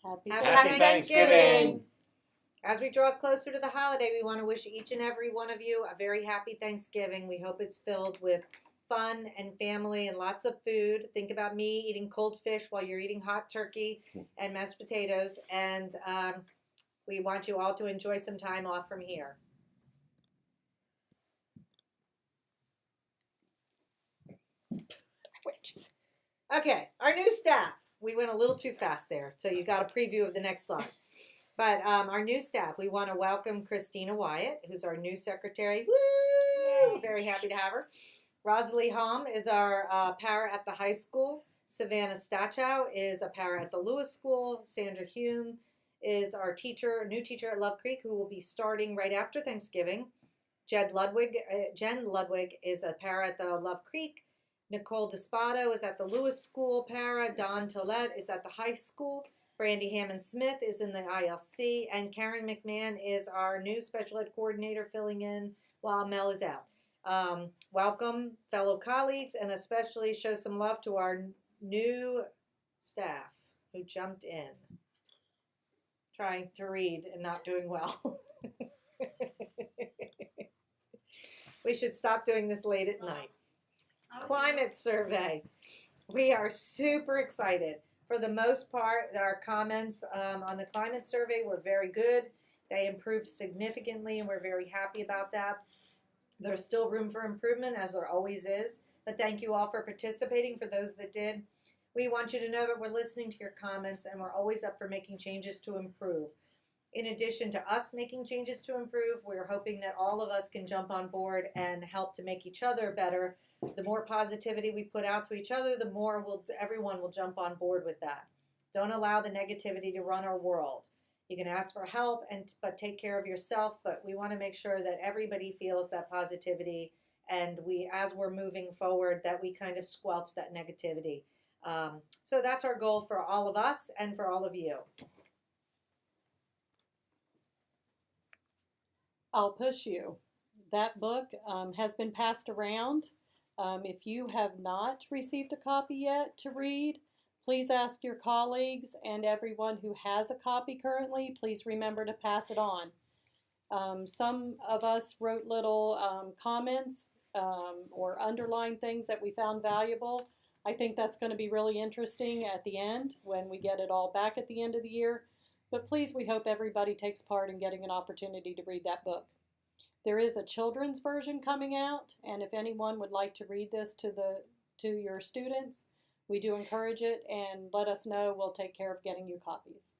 Happy Thanksgiving! As we draw closer to the holiday, we want to wish each and every one of you a very happy Thanksgiving. We hope it's filled with fun and family and lots of food. Think about me eating cold fish while you're eating hot turkey and mashed potatoes. And we want you all to enjoy some time off from here. Okay, our new staff. We went a little too fast there, so you got a preview of the next slide. But our new staff, we want to welcome Christina Wyatt, who's our new secretary. Woo! Yay. Very happy to have her. Rosalie Holm is our para at the high school. Savannah Stachow is a para at the Lewis School. Sandra Hume is our teacher, new teacher at Love Creek, who will be starting right after Thanksgiving. Jen Ludwig is a para at the Love Creek. Nicole Despato is at the Lewis School para. Don Tollett is at the high school. Brandy Hammond-Smith is in the ILC. And Karen McMahon is our new special ed coordinator filling in while Mel is out. Welcome, fellow colleagues, and especially show some love to our new staff who jumped in. Trying to read and not doing well. We should stop doing this late at night. Climate survey. We are super excited. For the most part, our comments on the climate survey were very good. They improved significantly, and we're very happy about that. There's still room for improvement, as there always is. But thank you all for participating, for those that did. We want you to know that we're listening to your comments, and we're always up for making changes to improve. In addition to us making changes to improve, we're hoping that all of us can jump on board and help to make each other better. The more positivity we put out to each other, the more everyone will jump on board with that. Don't allow the negativity to run our world. You can ask for help, but take care of yourself. But we want to make sure that everybody feels that positivity, and as we're moving forward, that we kind of squelch that negativity. So that's our goal for all of us and for all of you. I'll push you. That book has been passed around. If you have not received a copy yet to read, please ask your colleagues, and everyone who has a copy currently, please remember to pass it on. Some of us wrote little comments or underlined things that we found valuable. I think that's going to be really interesting at the end when we get it all back at the end of the year. But please, we hope everybody takes part in getting an opportunity to read that book. There is a children's version coming out, and if anyone would like to read this to your students, we do encourage it, and let us know. We'll take care of getting you copies.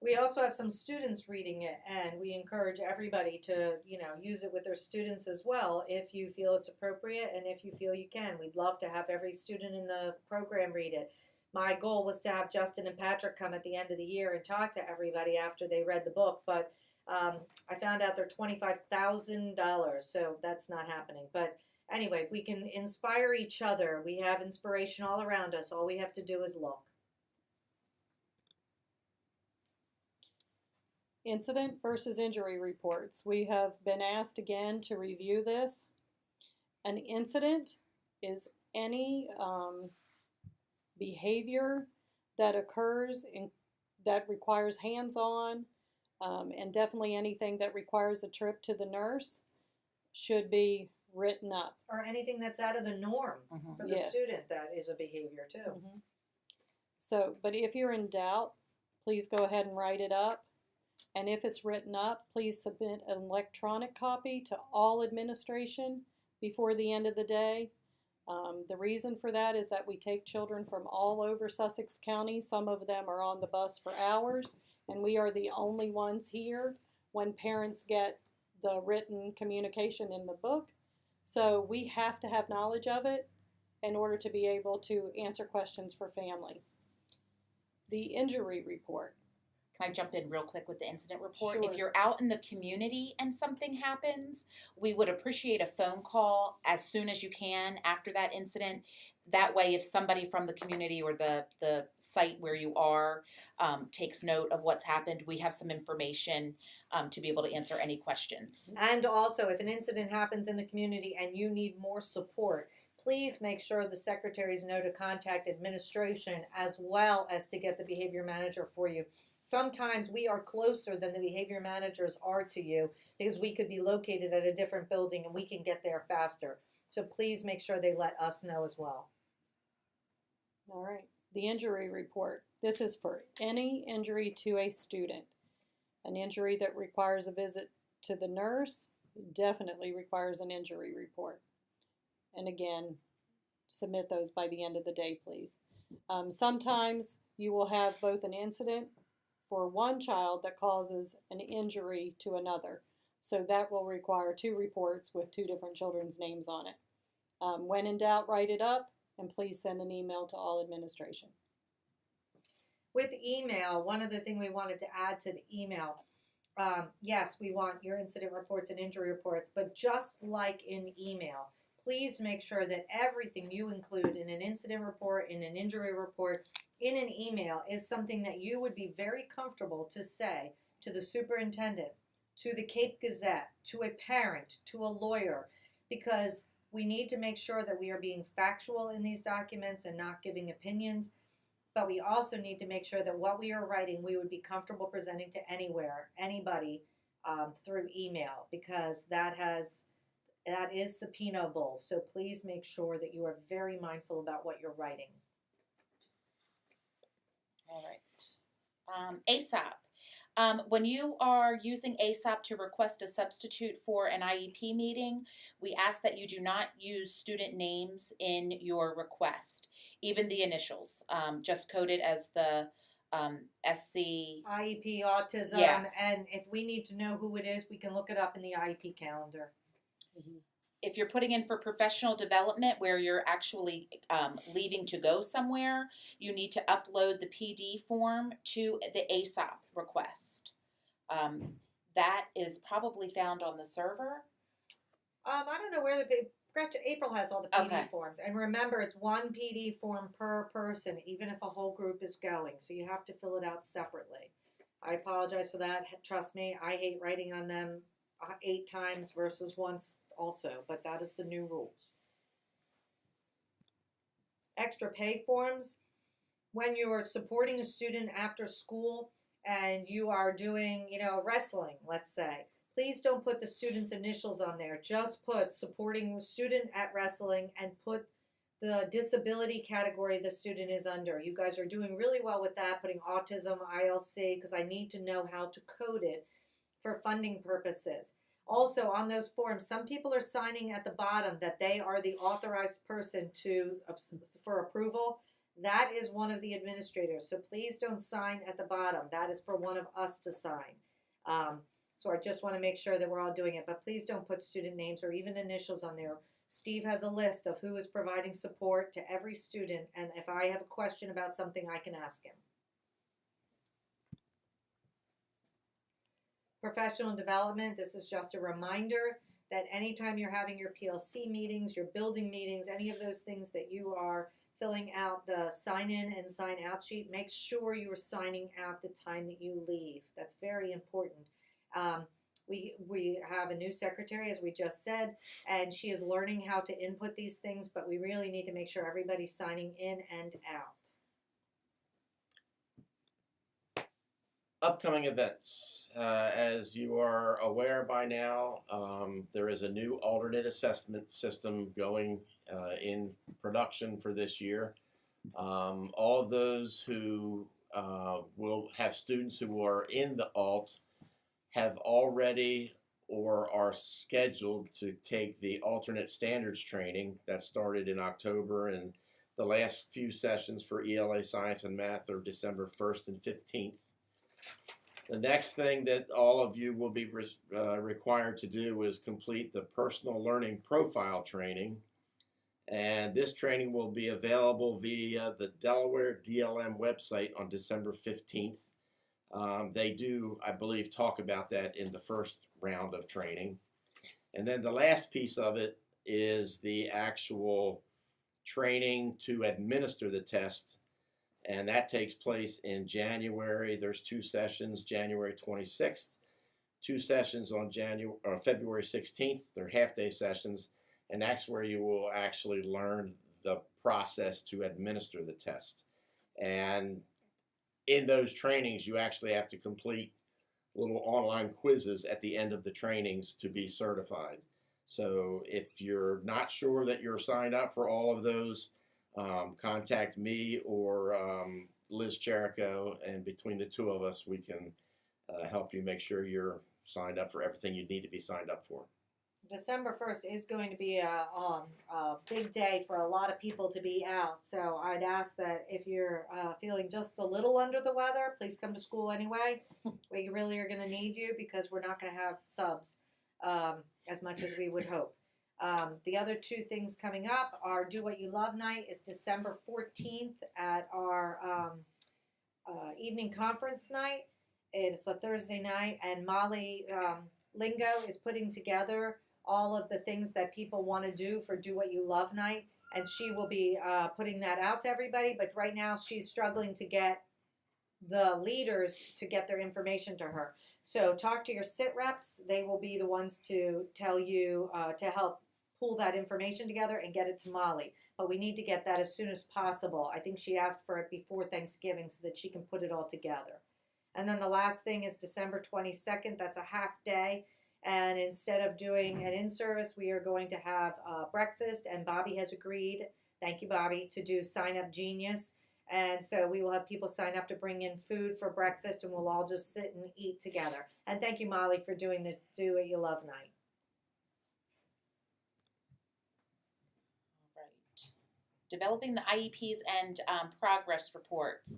We also have some students reading it, and we encourage everybody to, use it with their students as well if you feel it's appropriate and if you feel you can. We'd love to have every student in the program read it. My goal was to have Justin and Patrick come at the end of the year and talk to everybody after they read the book, but I found out they're $25,000, so that's not happening. But anyway, we can inspire each other. We have inspiration all around us. All we have to do is look. Incident versus injury reports. We have been asked again to review this. An incident is any behavior that occurs that requires hands-on, and definitely anything that requires a trip to the nurse should be written up. Or anything that's out of the norm for the student, that is a behavior too. So, but if you're in doubt, please go ahead and write it up. And if it's written up, please submit an electronic copy to all administration before the end of the day. The reason for that is that we take children from all over Sussex County. Some of them are on the bus for hours, and we are the only ones here when parents get the written communication in the book. So we have to have knowledge of it in order to be able to answer questions for family. The injury report. Can I jump in real quick with the incident report? Sure. If you're out in the community and something happens, we would appreciate a phone call as soon as you can after that incident. That way, if somebody from the community or the site where you are takes note of what's happened, we have some information to be able to answer any questions. And also, if an incident happens in the community and you need more support, please make sure the secretaries know to contact administration as well as to get the behavior manager for you. Sometimes we are closer than the behavior managers are to you because we could be located at a different building and we can get there faster. So please make sure they let us know as well. All right. The injury report. This is for any injury to a student. An injury that requires a visit to the nurse definitely requires an injury report. And again, submit those by the end of the day, please. Sometimes you will have both an incident for one child that causes an injury to another. So that will require 2 reports with 2 different children's names on it. When in doubt, write it up, and please send an email to all administration. With email, one other thing we wanted to add to the email, yes, we want your incident reports and injury reports, but just like in email, please make sure that everything you include in an incident report, in an injury report, in an email is something that you would be very comfortable to say to the superintendent, to the Cape Gazette, to a parent, to a lawyer, because we need to make sure that we are being factual in these documents and not giving opinions. But we also need to make sure that what we are writing, we would be comfortable presenting to anybody through email, because that is subpoenaable. So please make sure that you are very mindful about what you're writing. All right. ASAP. When you are using ASAP to request a substitute for an IEP meeting, we ask that you do not use student names in your request, even the initials. Just code it as the SC. IEP, autism, Yes. And if we need to know who it is, we can look it up in the IEP calendar. Mm-hmm. If you're putting in for professional development where you're actually leaving to go somewhere, you need to upload the PD form to the ASAP request. That is probably found on the server. I don't know where April has all the PD Okay. forms. And remember, it's 1 PD form per person, even if a whole group is going. So you have to fill it out separately. I apologize for that. Trust me, I hate writing on them 8 times versus once also, but that is the new rules. Extra pay forms. When you are supporting a student after school and you are doing, wrestling, let's say, please don't put the student's initials on there. Just put supporting student at wrestling and put the disability category the student is under. You guys are doing really well with that, putting autism, ILC, because I need to know how to code it for funding purposes. Also, on those forms, some people are signing at the bottom that they are the authorized person for approval. That is one of the administrators. So please don't sign at the bottom. That is for one of us to sign. So I just want to make sure that we're all doing it. But please don't put student names or even initials on there. Steve has a list of who is providing support to every student. And if I have a question about something, I can ask him. Professional development, this is just a reminder that anytime you're having your PLC meetings, your building meetings, any of those things that you are filling out the sign in and sign out sheet, make sure you are signing out the time that you leave. That's very important. We have a new secretary, as we just said, and she is learning how to input these things, but we really need to make sure everybody's signing in and out. Upcoming events. As you are aware by now, there is a new alternate assessment system going in production for this year. All of those who will have students who are in the alt have already or are scheduled to take the alternate standards training that started in October, and the last few sessions for ELA Science and Math are December 1st and 15th. The next thing that all of you will be required to do is complete the personal learning profile training. And this training will be available via the Delaware DLM website on December 15th. They do, I believe, talk about that in the first round of training. And then the last piece of it is the actual training to administer the test. And that takes place in January. There's 2 sessions, January 26th, 2 sessions on February 16th. They're half-day sessions. and that's where you will actually learn the process to administer the test. And in those trainings, you actually have to complete little online quizzes at the end of the trainings to be certified. So if you're not sure that you're signed up for all of those, contact me or Liz Cherico, and between the two of us, we can help you make sure you're signed up for everything you need to be signed up for. December 1st is going to be a big day for a lot of people to be out. So I'd ask that if you're feeling just a little under the weather, please come to school anyway. We really are going to need you because we're not going to have subs as much as we would hope. The other two things coming up are Do What You Love Night is December 14th at our evening conference night. It's a Thursday night, and Molly Lingo is putting together all of the things that people want to do for Do What You Love Night, and she will be putting that out to everybody. But right now she's struggling to get the leaders to get their information to her. So talk to your sit reps. They will be the ones to tell you to help pull that information together and get it to Molly. But we need to get that as soon as possible. I think she asked for it before Thanksgiving so that she can put it all together. And then the last thing is December 22nd. That's a half day. And instead of doing an in-service, we are going to have breakfast. And Bobby has agreed, thank you, Bobby, to do Sign Up Genius. And so we will have people sign up to bring in food for breakfast, and we'll all just sit and eat together. And thank you, Molly, for doing the Do What You Love Night. All right. Developing the IEPs and progress reports.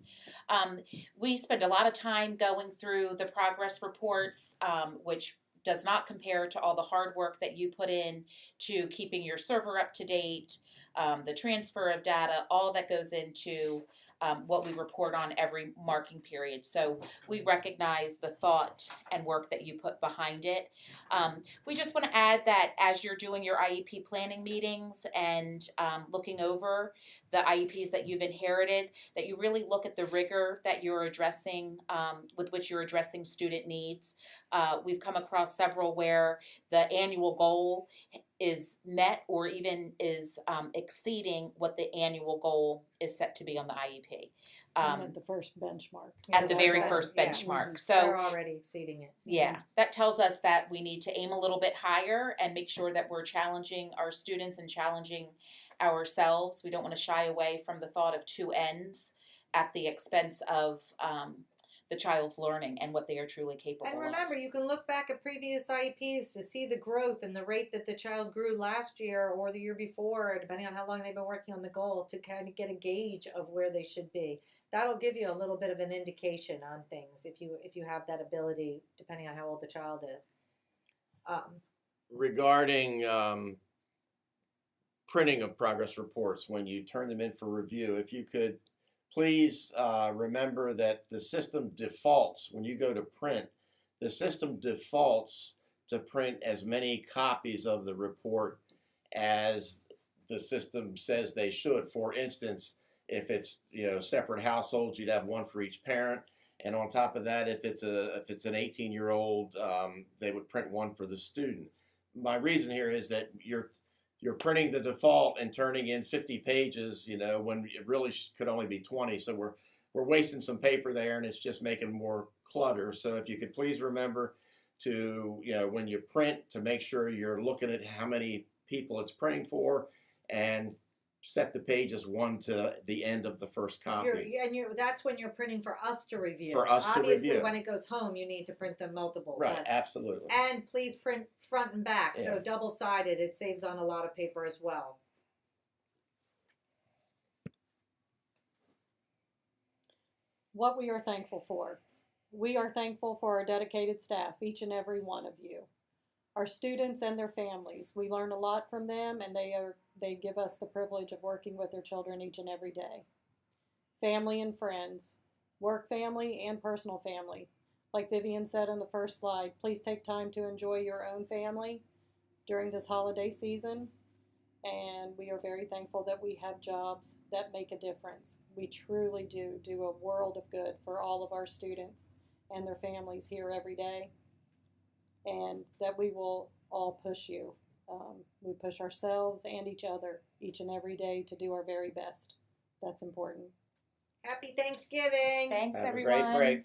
We spend a lot of time going through the progress reports, which does not compare to all the hard work that you put in to keeping your server up to date, the transfer of data, all that goes into what we report on every marking period. So we recognize the thought and work that you put behind it. We just want to add that as you're doing your IEP planning meetings and looking over the IEPs that you've inherited, that you really look at the rigor that you're addressing, with which you're addressing student needs. We've come across several where the annual goal is met or even is exceeding what the annual goal is set to be on the IEP. At the first benchmark. At the very Right. first Yeah. benchmark. They're So already exceeding it. yeah, that tells us that we need to aim a little bit higher and make sure that we're challenging our students and challenging ourselves. We don't want to shy away from the thought of two ends at the expense of the child's learning and what they are truly capable And remember, you can look back at previous IEPs to see the growth and the rate that the child grew last year or the year before, depending on how long they've been working on the goal, to kind of get a gauge of where they should be. That'll give you a little bit of an indication on things if you have that ability, depending on how old the child is. Regarding printing of progress reports, when you turn them in for review, if you could please remember that the system defaults, when you go to print, the system defaults to print as many copies of the report as the system says they should. For instance, if it's separate households, you'd have one for each parent, and on top of that, if it's an 18-year-old, they would print one for the student. My reason here is that you're printing the default and turning in 50 pages, when it really could only be 20. So we're wasting some paper there, and it's just making more clutter. So if you could please remember to, when you print, to make sure you're looking at how many people it's printing for, and set the pages one to the end of the first copy. That's when you're printing for us to review. For us to review. Obviously, when it goes home, you need to print them multiple. Right, absolutely. And please print front and back, so Yeah. double-sided. It saves on a lot of paper as well. What we are thankful for. We are thankful for our dedicated staff, each and every one of you. Our students and their families. We learn a lot from them, and they give us the privilege of working with their children each and every day. Family and friends. Work family and personal family. Like Vivian said on the first slide, please take time to enjoy your own family during this holiday season. And we are very thankful that we have jobs that make a difference. We truly do a world of good for all of our students and their families here every day. And that we will all push you We push ourselves and each other each and every day to do our very best. That's important. Happy Thanksgiving. Thanks, Have a everyone. great break.